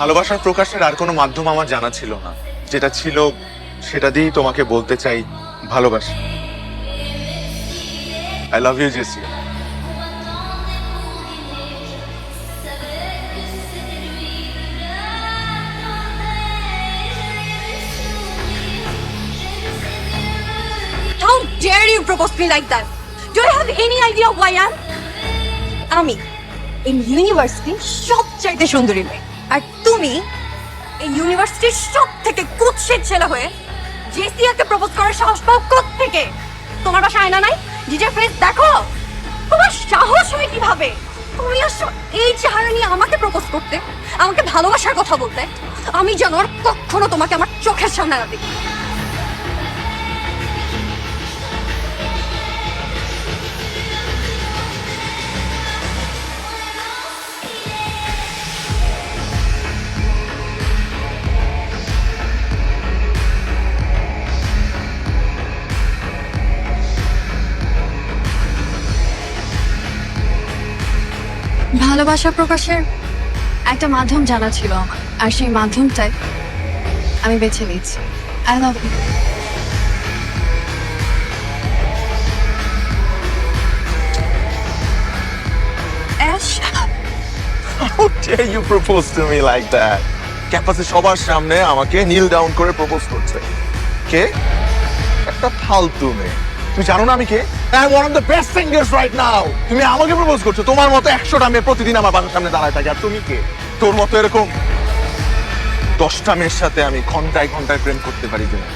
ভালোবাসার প্রকাশের আর কোনো মাধ্যম আমার জানা ছিল না, যেটা ছিল সেটা দিয়েই তোমাকে বলতে চাই ভালোবাসি। I love you Jessie. How dare you propose me like that? Do you have any idea who I am? আমি এই ইউনিভার্সিটির সবচাইতে সুন্দরী মেয়ে, আর তুমি এই ইউনিভার্সিটির সব থেকে কুৎসিত ছেলে হয়ে জেসিয়াকে প্রপোজ করার সাহস পাও কোত্থেকে? তোমার বাসায় আয়না নাই? নিজের ফেস দেখো। তোমার সাহস হয় কিভাবে? তুমি আসো এই চেহারা নিয়ে আমাকে প্রপোজ করতে, আমাকে ভালোবাসার কথা বলতে। আমি যেন আর কখনো তোমাকে আমার চোখের সামনে না দেখি। ভালোবাসা প্রকাশের একটা মাধ্যম জানা ছিল আমার, আর সেই মাধ্যমটাই আমি বেছে নিয়েছি। I love you. How dare you propose to me like that? ক্যাম্পাসে সবার সামনে আমাকে নীল ডাউন করে প্রপোজ করছে। কে? একটা ফালতু মেয়ে। তুমি জানো না আমি কে? I am one of the best singers right now. তুমি আমাকে প্রপোজ করছো? তোমার মতো 100টা মেয়ে প্রতিদিন আমার বাসার সামনে দাঁড়ায় থাকে, আর তুমি কে? তোর মতো এরকম 10টা মেয়ের সাথে আমি ঘন্টায় ঘন্টায় প্রেম করতে পারি কিনা?